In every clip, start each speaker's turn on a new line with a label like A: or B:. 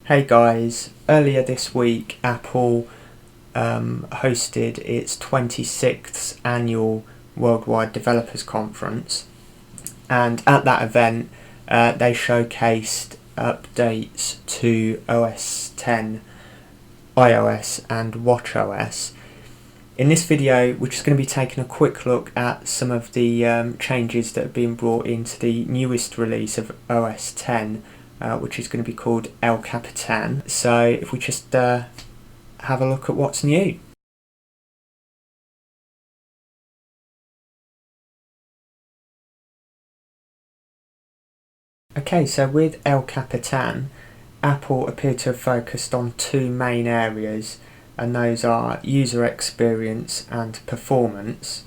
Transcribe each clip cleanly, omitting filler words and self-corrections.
A: Hey guys, earlier this week Apple hosted its 26th annual Worldwide Developers Conference, and at that event they showcased updates to OS X, iOS and watchOS. In this video we're just going to be taking a quick look at some of the changes that have been brought into the newest release of OS X, which is going to be called El Capitan. So if we just have a look at what's new. Okay, so with El Capitan, Apple appear to have focused on two main areas, and those are user experience and performance.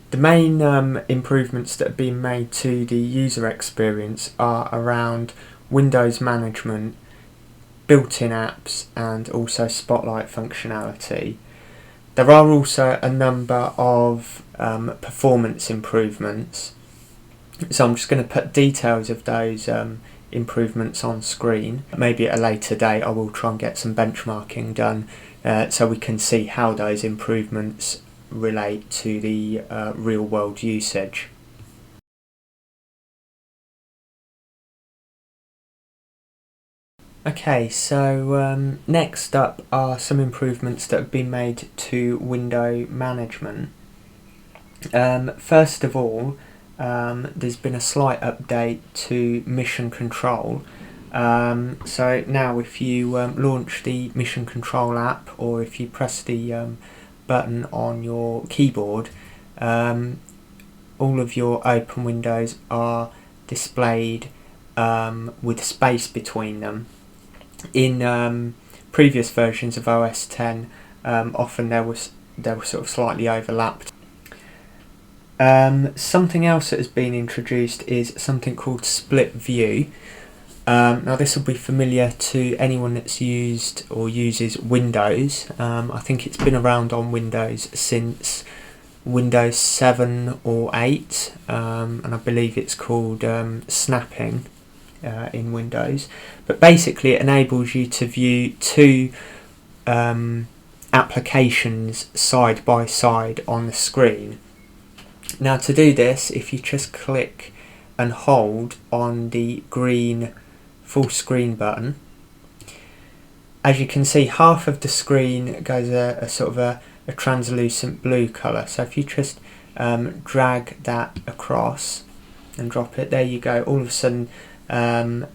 A: The main improvements that have been made to the user experience are around Windows management, built-in apps and also Spotlight functionality. There are also a number of performance improvements, so I'm just going to put details of those improvements on screen. Maybe at a later date I will try and get some benchmarking done so we can see how those improvements relate to the real world usage. Okay, so next up are some improvements that have been made to window management. First of all, there's been a slight update to mission control. So now if you launch the mission control app, or if you press the button on your keyboard, all of your open windows are displayed with space between them. In previous versions of OS X, often they were sort of slightly overlapped. Something else that has been introduced is something called split view. Now this will be familiar to anyone that's used or uses Windows. I think it's been around on Windows since Windows 7 or 8, and I believe it's called snapping in Windows. But basically it enables you to view two applications side by side on the screen. Now to do this, if you just click and hold on the green full screen button, as you can see, half of the screen goes a sort of a translucent blue colour. So if you just drag that across and drop it, there you go. All of a sudden in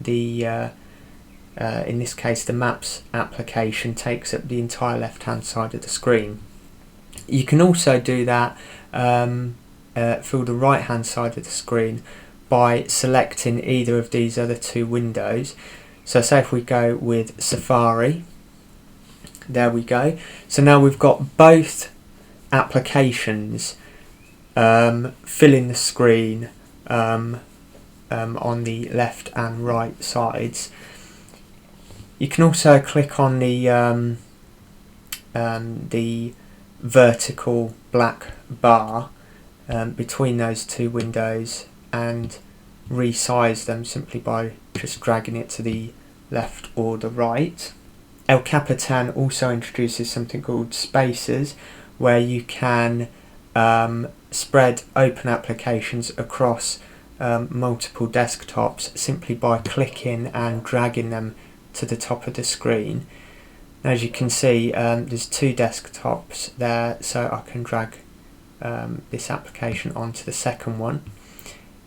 A: this case the Maps application takes up the entire left hand side of the screen. You can also do that for the right hand side of the screen by selecting either of these other two windows. So say if we go with Safari, there we go. So now we've got both applications filling the screen on the left and right sides. You can also click on the vertical black bar between those two windows and resize them simply by just dragging it to the left or the right. El Capitan also introduces something called spaces, where you can spread open applications across multiple desktops simply by clicking and dragging them to the top of the screen. As you can see, there's two desktops there, so I can drag this application onto the second one.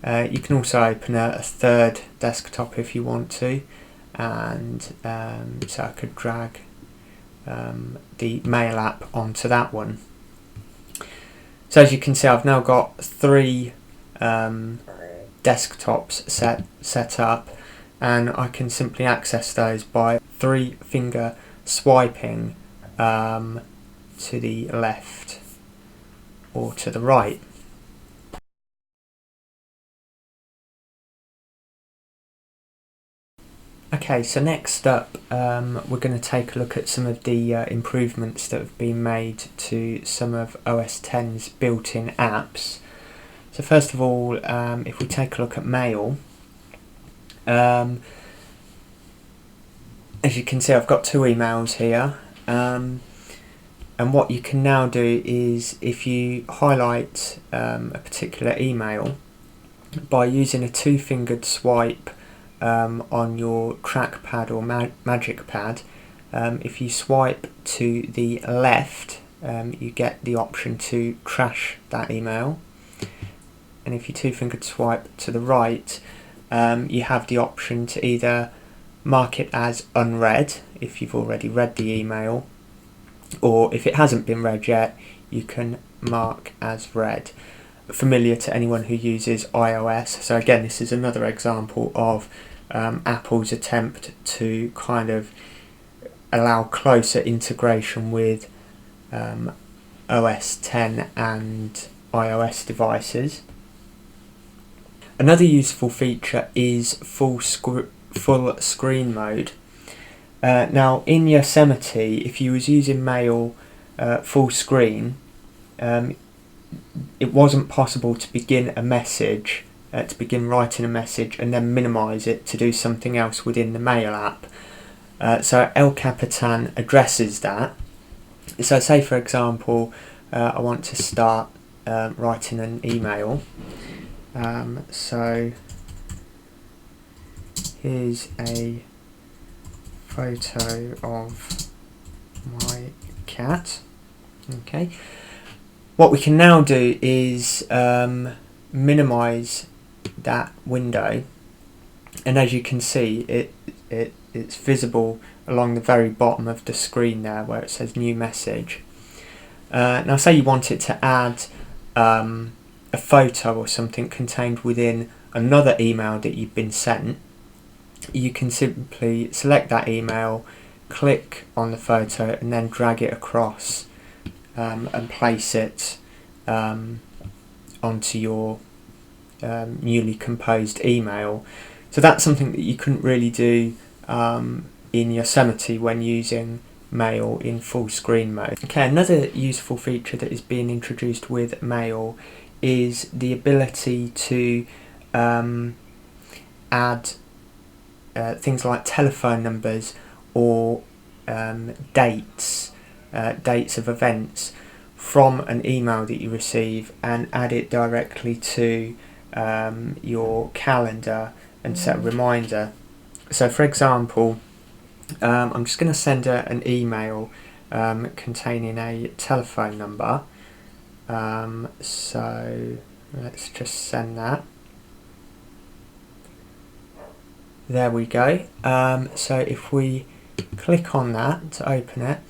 A: You can also open a third desktop if you want to, and so I could drag the Mail app onto that one. So as you can see, I've now got three desktops set up, and I can simply access those by 3-finger swiping to the left or to the right. Okay, so next up we're going to take a look at some of the improvements that have been made to some of OS X's built-in apps. So first of all, if we take a look at Mail, as you can see, I've got two emails here, and what you can now do is, if you highlight a particular email by using a two-fingered swipe on your trackpad or magic pad, if you swipe to the left, you get the option to trash that email, and if you two-fingered swipe to the right, you have the option to either mark it as unread if you've already read the email, or if it hasn't been read yet, you can mark as read. Familiar to anyone who uses iOS. So again, this is another example of Apple's attempt to kind of allow closer integration with OS 10 and iOS devices. Another useful feature is full screen mode. Now in Yosemite, if you was using Mail full screen, it wasn't possible to begin a message, to begin writing a message and then minimize it to do something else within the Mail app. So El Capitan addresses that. So say for example, I want to start writing an email. So here's a photo of my cat. Okay. What we can now do is minimize that window, and as you can see, it's visible along the very bottom of the screen there where it says new message. Now say you want it to add a photo or something contained within another email that you've been sent, you can simply select that email, click on the photo and then drag it across and place it onto your newly composed email. So that's something that you couldn't really do in Yosemite when using Mail in full screen mode. Okay, another useful feature that is being introduced with Mail is the ability to add things like telephone numbers or dates of events from an email that you receive and add it directly to your calendar and set a reminder. So for example, I'm just going to send an email containing a telephone number. So let's just send that. There we go. So if we click on that to open it,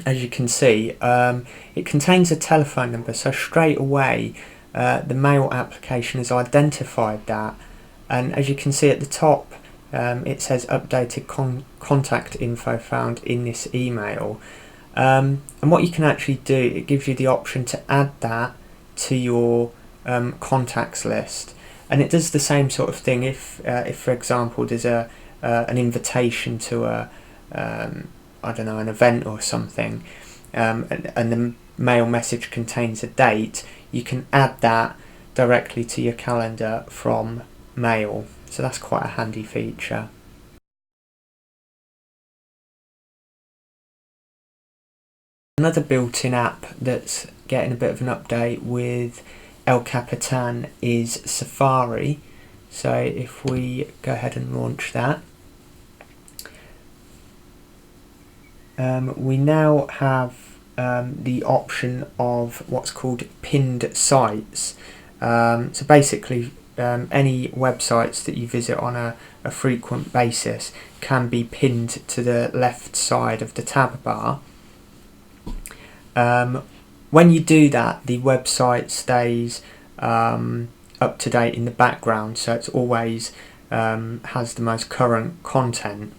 A: as you can see, it contains a telephone number, so straight away the Mail application has identified that, and as you can see at the top, it says updated contact info found in this email. And what you can actually do, it gives you the option to add that to your contacts list, and it does the same sort of thing if for example there's an invitation to I don't know, an event or something, and the Mail message contains a date, you can add that directly to your calendar from Mail. So that's quite a handy feature. Another built-in app that's getting a bit of an update with El Capitan is Safari. So if we go ahead and launch that, we now have the option of what's called pinned sites. So basically any websites that you visit on a frequent basis can be pinned to the left side of the tab bar. When you do that, the website stays up to date in the background, so it's always has the most current content.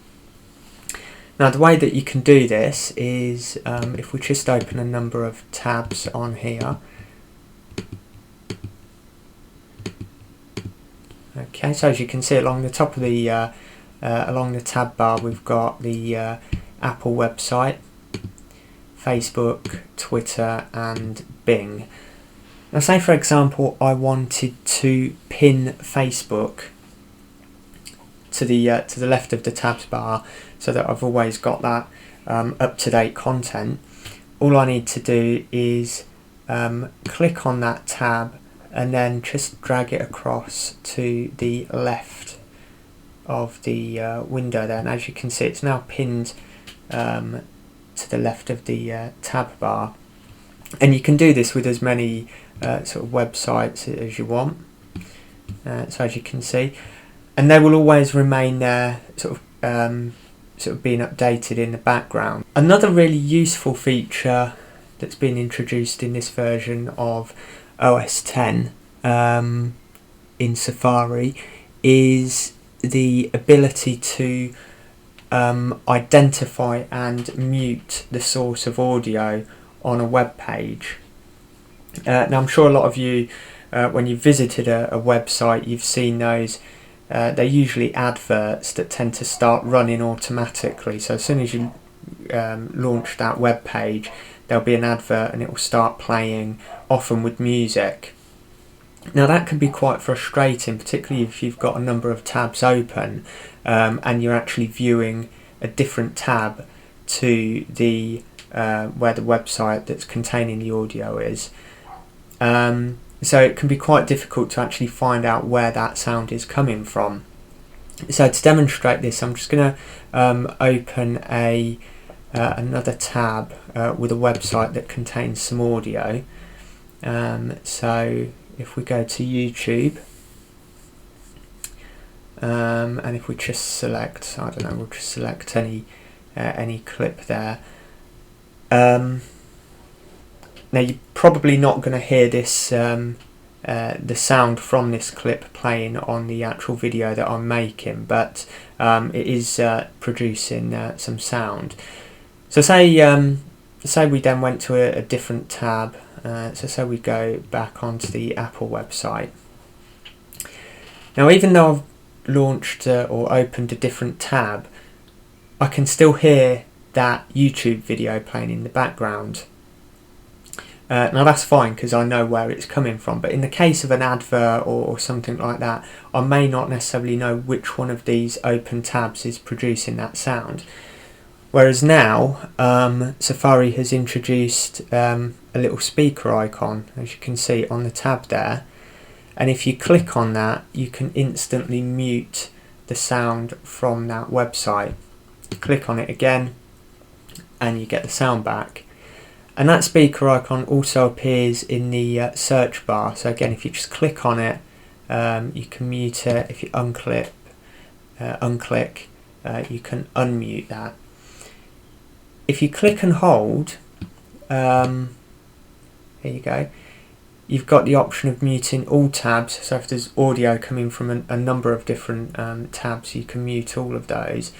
A: Now the way that you can do this is if we just open a number of tabs on here. Okay, so as you can see along the top of the along the tab bar, we've got the Apple website, Facebook, Twitter and Bing. Now say for example I wanted to pin Facebook to the left of the tabs bar, so that I've always got that up-to-date content, all I need to do is click on that tab and then just drag it across to the left of the window there, and as you can see it's now pinned to the left of the tab bar. And you can do this with as many sort of websites as you want, so as you can see, and they will always remain there, sort of being updated in the background. Another really useful feature that's been introduced in this version of OS 10 in Safari is the ability to identify and mute the source of audio on a web page. Now I'm sure a lot of you, when you visited a website, you've seen those. They're usually adverts that tend to start running automatically. So as soon as you launch that web page, there'll be an advert and it will start playing, often with music. Now that can be quite frustrating, particularly if you've got a number of tabs open and you're actually viewing a different tab to the where the website that's containing the audio is. So it can be quite difficult to actually find out where that sound is coming from. So to demonstrate this, I'm just going to open another tab with a website that contains some audio. So if we go to YouTube, and if we just select, I don't know, we'll just select any clip there. Now you're probably not going to hear this the sound from this clip playing on the actual video that I'm making, but it is producing some sound. So say we then went to a different tab, so say we go back onto the Apple website. Now even though I've launched or opened a different tab, I can still hear that YouTube video playing in the background. Now that's fine because I know where it's coming from, but in the case of an advert or something like that, I may not necessarily know which one of these open tabs is producing that sound. Whereas now Safari has introduced a little speaker icon, as you can see on the tab there, and if you click on that you can instantly mute the sound from that website. Click on it again and you get the sound back. And that speaker icon also appears in the search bar. So again, if you just click on it, you can mute it. If you unclick, you can unmute that. If you click and hold, here you go, you've got the option of muting all tabs. So if there's audio coming from a number of different tabs, you can mute all of those.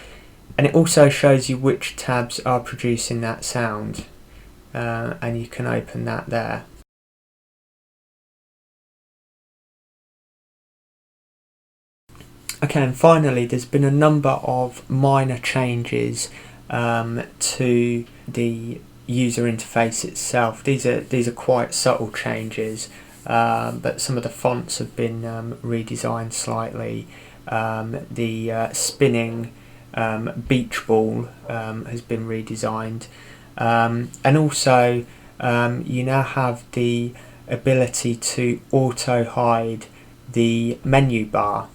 A: And it also shows you which tabs are producing that sound. And you can open that there. Okay, and finally there's been a number of minor changes to the user interface itself. These are quite subtle changes, but some of the fonts have been redesigned slightly. The spinning beach ball has been redesigned. And also you now have the ability to auto hide the menu bar.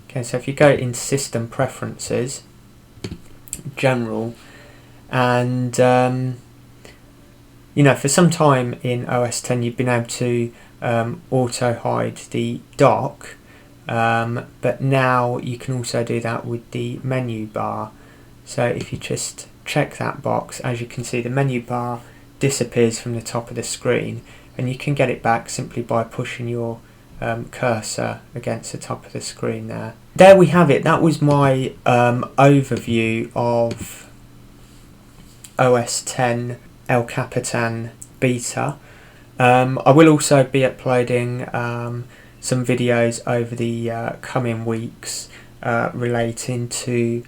A: Okay, so if you go into System Preferences, General, and you know, for some time in OS 10 you've been able to auto hide the dock, but now you can also do that with the menu bar. So if you just check that box, as you can see the menu bar disappears from the top of the screen, and you can get it back simply by pushing your cursor against the top of the screen there. There we have it. That was my overview of OS 10 El Capitan beta. I will also be uploading some videos over the coming weeks relating to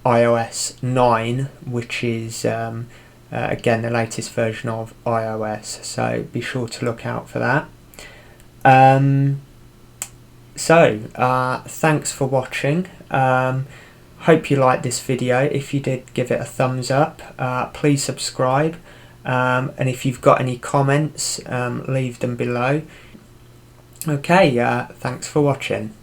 A: iOS 9, which is again the latest version of iOS, so be sure to look out for that. Thanks for watching. Hope you liked this video. If you did, give it a thumbs up. Please subscribe, and if you've got any comments, leave them below. Okay, thanks for watching.